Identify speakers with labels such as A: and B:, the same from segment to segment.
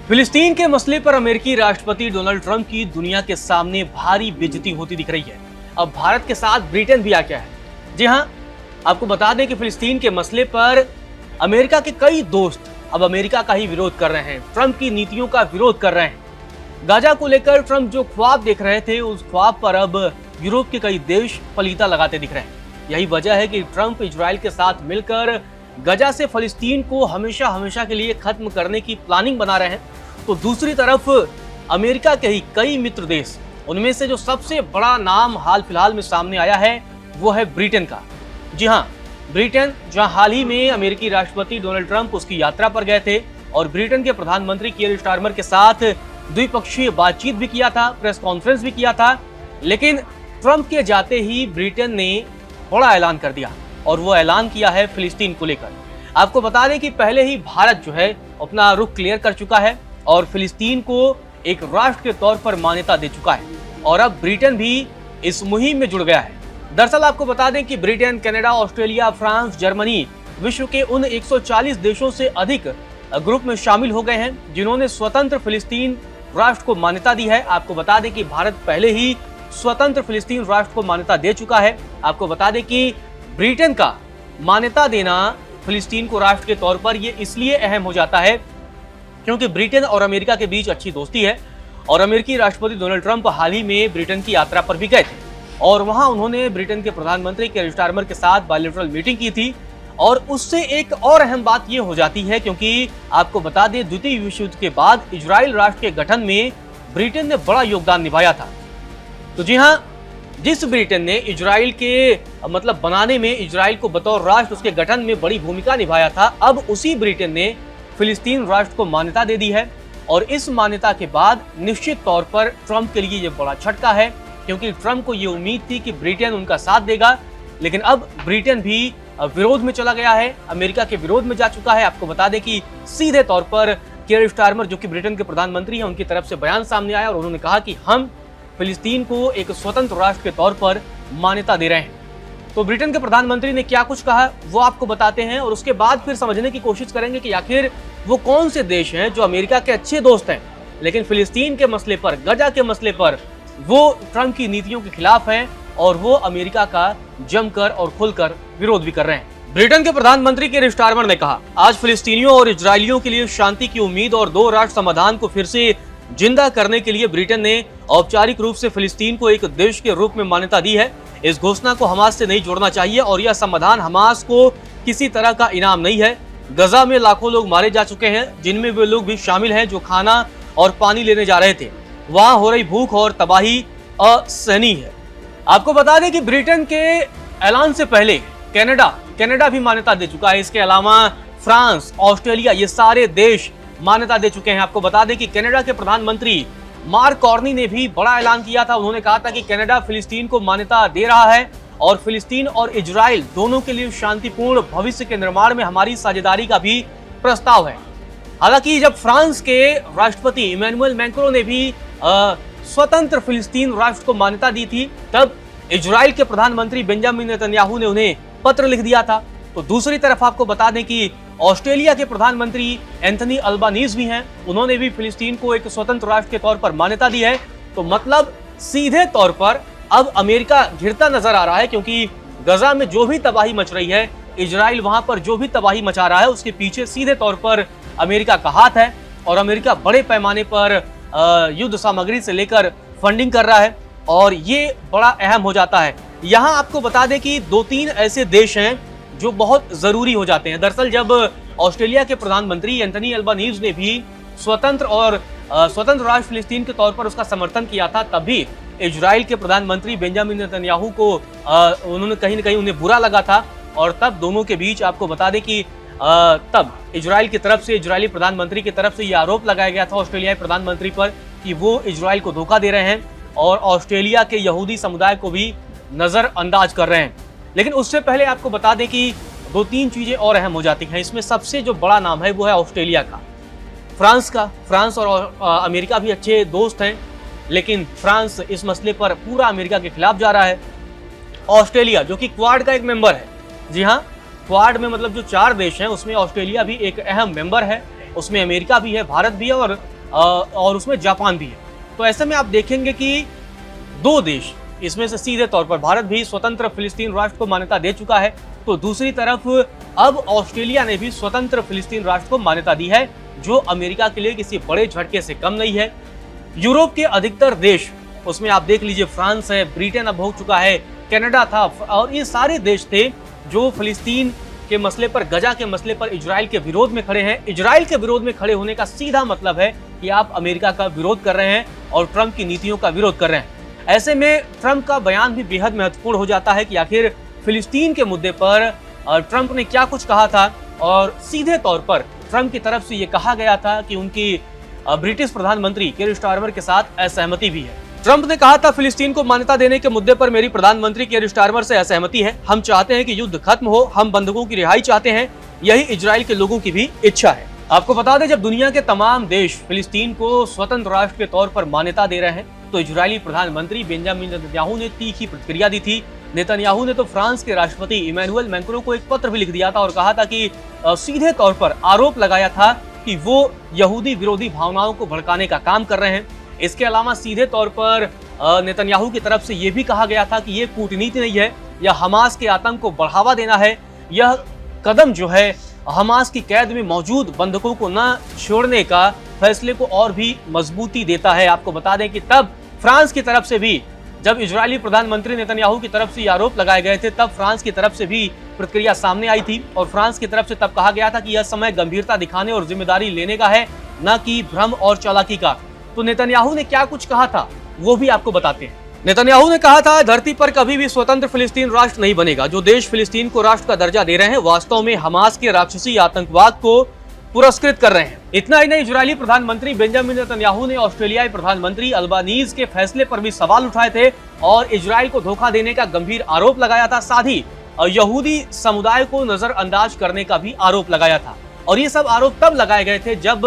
A: फिलिस्तीन के मसले पर अमेरिकी राष्ट्रपति डोनाल्ड ट्रंप की दुनिया के सामने भारी बेइज्जती होती दिख रही है। अब भारत के साथ ब्रिटेन भी आ गया है। जी हां, आपको बता दें कि फिलिस्तीन के मसले पर अमेरिका के कई दोस्त अब अमेरिका का ही विरोध कर रहे हैं, ट्रंप की नीतियों का विरोध कर रहे हैं। गाजा को लेकर ट्रंप जो ख्वाब देख रहे थे, उस ख्वाब पर अब यूरोप के कई देश पलीता लगाते दिख रहे हैं। यही वजह है कि ट्रंप इजराइल के साथ मिलकर गाजा से फिलिस्तीन को हमेशा हमेशा के लिए खत्म करने की प्लानिंग बना रहे हैं। तो दूसरी तरफ अमेरिका के ही कई मित्र देश, उनमें से जो सबसे बड़ा नाम हाल फिलहाल में सामने आया है वो है ब्रिटेन का। जी हां, ब्रिटेन, जहां हाल ही में अमेरिकी राष्ट्रपति डोनाल्ड ट्रंप उसकी यात्रा पर गए थे और ब्रिटेन के प्रधानमंत्री कीयर स्टारमर के साथ द्विपक्षीय बातचीत भी किया था, प्रेस कॉन्फ्रेंस भी किया था। लेकिन ट्रंप के जाते ही ब्रिटेन ने बड़ा ऐलान कर दिया और वो ऐलान किया है फिलिस्तीन को लेकर। आपको बता दें कि पहले ही भारत जो है अपना रुख क्लियर कर चुका है और फिलिस्तीन को एक राष्ट्र के तौर पर मान्यता दे चुका है और अब ब्रिटेन भी इस मुहिम में जुड़ गया है। दरअसल आपको बता दें कि Britain, Canada, Australia, France, Germany विश्व के उन 140 देशों से अधिक ग्रुप में शामिल हो गए हैं जिन्होंने स्वतंत्र फिलिस्तीन राष्ट्र को मान्यता दी है। आपको बता दें कि भारत पहले ही स्वतंत्र फिलिस्तीन राष्ट्र को मान्यता दे चुका है। आपको बता दें कि ब्रिटेन का मान्यता देना फिलिस्तीन को राष्ट्र के तौर पर ये इसलिए अहम हो जाता है क्योंकि ब्रिटेन और अमेरिका के बीच अच्छी दोस्ती है और अमेरिकी राष्ट्रपति डोनाल्ड ट्रंप हाल ही में ब्रिटेन की यात्रा पर भी गए थे और वहां उन्होंने ब्रिटेन के प्रधानमंत्री कीयर स्टारमर के साथ बायलैटरल मीटिंग की थी। और उससे एक और अहम बात यह हो जाती है क्योंकि आपको बता दें, द्वितीय विश्व युद्ध के बाद इजराइल राष्ट्र के गठन में ब्रिटेन ने बड़ा योगदान निभाया था। तो जी हाँ, जिस ब्रिटेन ने इजराइल के बनाने में, इजराइल को बतौर राष्ट्र उसके गठन में बड़ी भूमिका निभाया था, अब उसी ब्रिटेन ने फिलिस्तीन राष्ट्र को मान्यता दे दी है। और इस मान्यता के बाद निश्चित तौर पर ट्रंप के लिए यह बड़ा झटका है क्योंकि ट्रंप को यह उम्मीद थी कि ब्रिटेन उनका साथ देगा, लेकिन अब ब्रिटेन भी विरोध में चला गया है, अमेरिका के विरोध में जा चुका है। आपको बता दें कि सीधे तौर पर कीयर स्टारमर, जो कि ब्रिटेन के प्रधानमंत्री हैं, उनकी तरफ से बयान सामने आया और उन्होंने कहा कि हम फिलिस्तीन को एक स्वतंत्र राष्ट्र के तौर पर मान्यता दे रहे हैं। तो ब्रिटेन के प्रधानमंत्री ने क्या कुछ कहा वो आपको बताते हैं और उसके बाद फिर समझने की कोशिश करेंगे कि आखिर वो कौन से देश हैं जो अमेरिका के अच्छे दोस्त हैं लेकिन फिलिस्तीन के मसले पर, गाजा के मसले पर वो ट्रंप की नीतियों के खिलाफ हैं और वो अमेरिका का जमकर और खुलकर विरोध भी कर रहे हैं। ब्रिटेन के प्रधानमंत्री कीयर स्टारमर ने कहा, आज फिलिस्तीनियों और इजरायलियों के लिए शांति की उम्मीद और दो राष्ट्र समाधान को फिर से जिंदा करने के लिए ब्रिटेन ने औपचारिक रूप से फिलिस्तीन को एक देश के रूप में मान्यता दी है। इस घोषणा को हमास से नहीं जोड़ना चाहिए और यह समाधान हमास को किसी तरह का इनाम नहीं है। गजा में लाखों लोग मारे जा चुके हैं, जिनमें वे लोग भी शामिल हैं जो खाना और पानी लेने जा रहे थे। वहां हो रही भूख और तबाही असहनीय है। आपको बता दें कि ब्रिटेन के ऐलान से पहले कनाडा भी मान्यता दे चुका है। इसके अलावा फ्रांस, ऑस्ट्रेलिया, ये सारे देश मान्यता दे चुके हैं। आपको बता दें कि कनाडा के प्रधानमंत्री मार्क कार्नी ने भी बड़ा ऐलान किया था। उन्होंने कहा था कि कनाडा फिलिस्तीन को मान्यता दे रहा है और फिलिस्तीन और इजराइल दोनों के लिए शांतिपूर्ण भविष्य के निर्माण में हमारी साझेदारी का भी प्रस्ताव है। हालांकि जब फ्रांस के राष्ट्रपति इमैनुअल मैक्रों ने भी स्वतंत्र फिलिस्तीन राष्ट्र को मान्यता दी थी, तब इजराइल के प्रधानमंत्री बेंजामिन नेतन्याहू ने उन्हें पत्र लिख दिया था। तो दूसरी तरफ आपको बता दें कि ऑस्ट्रेलिया के प्रधानमंत्री एंथनी अल्बानीज भी हैं, उन्होंने भी फिलिस्तीन को एक स्वतंत्र राष्ट्र के तौर पर मान्यता दी है। तो मतलब सीधे तौर पर अब अमेरिका घिरता नजर आ रहा है क्योंकि गजा में जो भी तबाही मच रही है, इजराइल वहां पर जो भी तबाही मचा रहा है, उसके पीछे सीधे तौर पर अमेरिका का हाथ है और अमेरिका बड़े पैमाने पर युद्ध सामग्री से लेकर फंडिंग कर रहा है और ये बड़ा अहम हो जाता है। यहाँ आपको बता दें कि 2-3 ऐसे देश हैं जो बहुत जरूरी हो जाते हैं। दरअसल जब ऑस्ट्रेलिया के प्रधानमंत्री एंथनी अल्बानीज ने भी स्वतंत्र राष्ट्र फिलिस्तीन के तौर पर उसका समर्थन किया था, तभी इजराइल के प्रधानमंत्री बेंजामिन नेतन्याहू को उन्होंने कहीं न कहीं उन्हें बुरा लगा था और तब दोनों के बीच आपको बता दें कि तब इजराइल की तरफ से, इजरायली प्रधानमंत्री की तरफ से यह आरोप लगाया गया था ऑस्ट्रेलियाई प्रधानमंत्री पर कि वो इजराइल को धोखा दे रहे हैं और ऑस्ट्रेलिया के यहूदी समुदाय को भी नजरअंदाज कर रहे हैं। लेकिन उससे पहले आपको बता दें कि 2-3 चीजें और अहम हो जाती हैं। इसमें सबसे जो बड़ा नाम है वो है ऑस्ट्रेलिया का, फ्रांस का। फ्रांस और अमेरिका भी अच्छे दोस्त हैं, लेकिन फ्रांस इस मसले पर पूरा अमेरिका के खिलाफ जा रहा है। ऑस्ट्रेलिया जो कि क्वाड का एक मेंबर है, जी हाँ, क्वाड में जो 4 देश हैं उसमें ऑस्ट्रेलिया भी एक अहम मेंबर है, उसमें अमेरिका भी है, भारत भी है और और उसमें जापान भी है। तो ऐसे में आप देखेंगे कि दो देश, इसमें से सीधे तौर पर भारत भी स्वतंत्र फिलिस्तीन राष्ट्र को मान्यता दे चुका है, तो दूसरी तरफ अब ऑस्ट्रेलिया ने भी स्वतंत्र फिलिस्तीन राष्ट्र को मान्यता दी है, जो अमेरिका के लिए किसी बड़े झटके से कम नहीं है। यूरोप के अधिकतर देश, उसमें आप देख लीजिए फ्रांस है, ब्रिटेन अब हो चुका है, कनाडा था, और ये सारे देश थे जो फिलिस्तीन के मसले पर, गजा के मसले पर इजराइल के विरोध में खड़े हैं। इजराइल के विरोध में खड़े होने का सीधा मतलब है कि आप अमेरिका का विरोध कर रहे हैं और ट्रंप की नीतियों का विरोध कर रहे हैं। ऐसे में ट्रंप का बयान भी बेहद महत्वपूर्ण हो जाता है कि आखिर फिलिस्तीन के मुद्दे पर ट्रंप ने क्या कुछ कहा था। और सीधे तौर पर ट्रंप की तरफ से ये कहा गया था कि उनकी ब्रिटिश प्रधानमंत्री कीर स्टारमर के साथ असहमति भी है। ट्रंप ने कहा था, फिलिस्तीन को मान्यता देने के मुद्दे पर मेरी प्रधानमंत्री कीर स्टारमर से असहमति है। हम चाहते हैं कि युद्ध खत्म हो, हम बंधकों की रिहाई चाहते हैं, यही इजराइल के लोगों की भी इच्छा है। आपको बता दें, जब दुनिया के तमाम देश फिलिस्तीन को स्वतंत्र राष्ट्र के तौर पर मान्यता दे रहे हैं, तो इजरायली प्रधानमंत्री बेंजामिन नेतन्याहू ने तीखी प्रतिक्रिया दी थी। नेतन्याहू ने तो फ्रांस के राष्ट्रपति इमैनुअल मैक्रों को एक पत्र भी लिख दिया था और कहा था कि सीधे तौर पर आरोप लगाया था कि वो यहूदी विरोधी भावनाओं को भड़काने का काम कर रहे हैं। इसके अलावा सीधे तौर पर नेतन्याहू की तरफ से यह भी कहा गया था कि ये कूटनीति नहीं है, यह हमास के आतंक को बढ़ावा देना है। यह कदम जो है हमास की कैद में मौजूद बंधकों को न छोड़ने का फैसले को और भी मजबूती देता है। आपको बता दें कि तब फ्रांस की तरफ से भी, जब इजरायली प्रधानमंत्री नेतन्याहू की तरफ से ये आरोप लगाए गए थे, तब फ्रांस की तरफ से भी प्रतिक्रिया सामने आई थी और फ्रांस की तरफ से तब कहा गया था कि यह समय गंभीरता दिखाने और जिम्मेदारी लेने का है, न कि भ्रम और चालाकी का। तो नेतन्याहू ने क्या कुछ कहा था वो भी आपको बताते हैं। नेतन्याहू ने कहा था, धरती पर कभी भी स्वतंत्र फिलिस्तीन राष्ट्र नहीं बनेगा। जो देश फिलिस्तीन को राष्ट्र का दर्जा दे रहे हैं, वास्तव में हमास के राक्षसी आतंकवाद को पुरस्कृत कर रहे हैं। इतना ही नहीं, इजरायली प्रधानमंत्री बेंजामिन नेतन्याहू ने ऑस्ट्रेलियाई प्रधानमंत्री अल्बानीज के फैसले पर भी सवाल उठाए थे और इजराइल को धोखा देने का गंभीर आरोप लगाया था। साथ ही यहूदी समुदाय को नजरअंदाज करने का भी आरोप लगाया था। और ये सब आरोप तब लगाए गए थे जब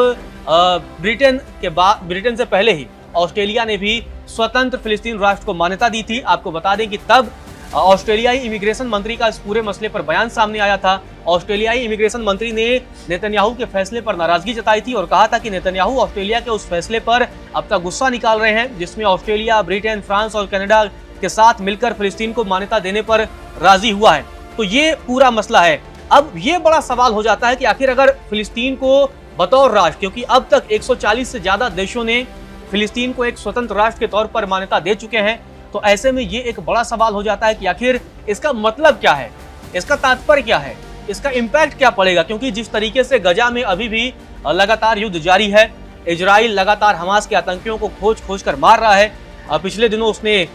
A: ब्रिटेन से पहले ही ऑस्ट्रेलिया ने भी स्वतंत्र फिलिस्तीन राष्ट्र को मान्यता दी थी। आपको बता दें कि तब ऑस्ट्रेलियाई इमिग्रेशन मंत्री का इस पूरे मसले पर बयान सामने आया था। ऑस्ट्रेलियाई इमिग्रेशन मंत्री ने नेतन्याहू के फैसले पर नाराजगी जताई थी और कहा था कि नेतन्याहू ऑस्ट्रेलिया के उस फैसले पर अब तक गुस्सा निकाल रहे हैं जिसमें ऑस्ट्रेलिया, ब्रिटेन, फ्रांस और कनाडा के साथ मिलकर फिलिस्तीन को मान्यता देने पर राजी हुआ है। तो ये पूरा मसला है। अब ये बड़ा सवाल हो जाता है कि आखिर अगर फिलिस्तीन को बतौर राष्ट्र, क्योंकि अब तक 140 से ज्यादा देशों ने फिलिस्तीन को एक स्वतंत्र राष्ट्र के तौर पर मान्यता दे चुके हैं, तो ऐसे में ये एक बड़ा सवाल हो जाता है कि आखिर इसका मतलब क्या है, इसका तात्पर्य क्या है, इसका इम्पैक्ट क्या पड़ेगा। क्योंकि जिस तरीके से गजा में अभी भी लगातार युद्ध जारी है, इजराइल लगातार हमास के आतंकियों को खोज कर मार रहा है। पिछले दिनों उसने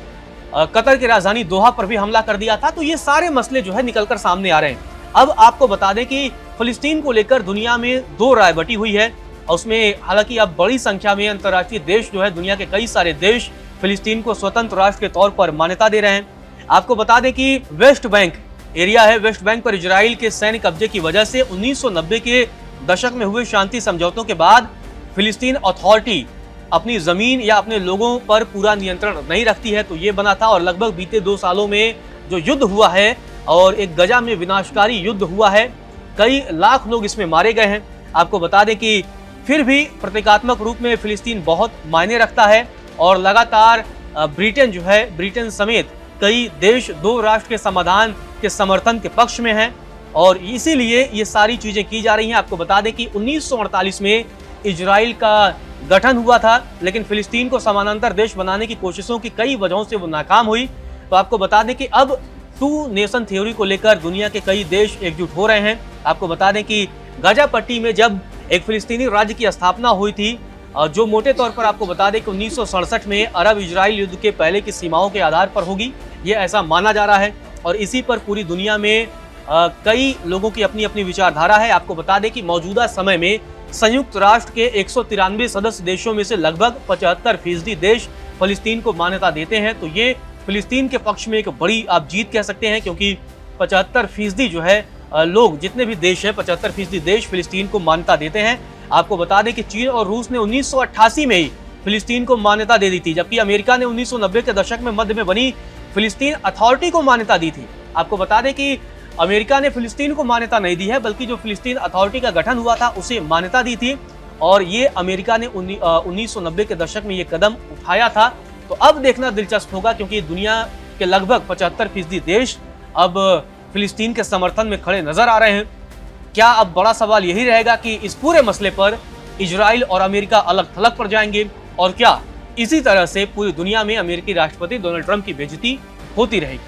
A: कतर की राजधानी दोहा पर भी हमला कर दिया था। तो ये सारे मसले जो है निकलकर सामने आ रहे हैं। अब आपको बता दें कि फिलिस्तीन को लेकर दुनिया में दो राय बटी हुई है। उसमें हालांकि अब बड़ी संख्या में अंतर्राष्ट्रीय देश जो है, दुनिया के कई सारे देश फिलिस्तीन को स्वतंत्र राष्ट्र के तौर पर मान्यता दे रहे हैं। आपको बता दें कि वेस्ट बैंक एरिया है, वेस्ट बैंक पर इजराइल के सैन्य कब्जे की वजह से 1990 के दशक में हुए शांति समझौतों के बाद फिलिस्तीन अथॉरिटी अपनी जमीन या अपने लोगों पर पूरा नियंत्रण नहीं रखती है। तो ये बना था और लगभग बीते 2 सालों में जो युद्ध हुआ है और एक गजा में विनाशकारी युद्ध हुआ है, कई लाख लोग इसमें मारे गए हैं। आपको बता दें कि फिर भी प्रतीकात्मक रूप में फिलिस्तीन बहुत मायने रखता है और लगातार ब्रिटेन जो है, ब्रिटेन समेत कई देश दो राष्ट्र के समाधान के समर्थन के पक्ष में हैं और इसीलिए ये सारी चीजें की जा रही हैं। आपको बता दें कि 1948 में इजराइल का गठन हुआ था, लेकिन फिलिस्तीन को समानांतर देश बनाने की कोशिशों की कई वजहों से वो नाकाम हुई। तो आपको बता दें कि अब 2 नेशन थ्योरी को लेकर दुनिया के कई देश एकजुट हो रहे हैं। आपको बता दें कि गजा पट्टी में जब एक फिलिस्तीनी राज्य की स्थापना हुई थी, जो मोटे तौर पर आपको बता दें कि 1967 में अरब इजराइल युद्ध के पहले की सीमाओं के आधार पर होगी, ये ऐसा माना जा रहा है और इसी पर पूरी दुनिया में कई लोगों की अपनी अपनी विचारधारा है। आपको बता दें कि मौजूदा समय में संयुक्त राष्ट्र के 193 सदस्य देशों में से लगभग 75% देश फिलिस्तीन को मान्यता देते हैं। तो ये फिलिस्तीन के पक्ष में एक बड़ी आप जीत कह सकते हैं, क्योंकि 75% जो है लोग, जितने भी देश हैं 75% देश फिलिस्तीन को मान्यता देते हैं। आपको बता दें कि चीन और रूस ने 1988 में ही फिलिस्तीन को मान्यता दे दी थी, जबकि अमेरिका ने 1990 के दशक में मध्य में बनी फिलिस्तीन अथॉरिटी को मान्यता दी थी। आपको बता दें कि अमेरिका ने फिलिस्तीन को मान्यता नहीं दी है, बल्कि जो फिलिस्तीन अथॉरिटी का गठन हुआ था उसे मान्यता दी थी और ये अमेरिका ने 1990 के दशक में ये कदम उठाया था। तो अब देखना दिलचस्प होगा, क्योंकि दुनिया के लगभग 75% देश अब फिलिस्तीन के समर्थन में खड़े नजर आ रहे हैं। क्या अब बड़ा सवाल यही रहेगा कि इस पूरे मसले पर इजराइल और अमेरिका अलग थलग पर जाएंगे, और क्या इसी तरह से पूरी दुनिया में अमेरिकी राष्ट्रपति डोनाल्ड ट्रंप की बेइज्जती होती रहेगी?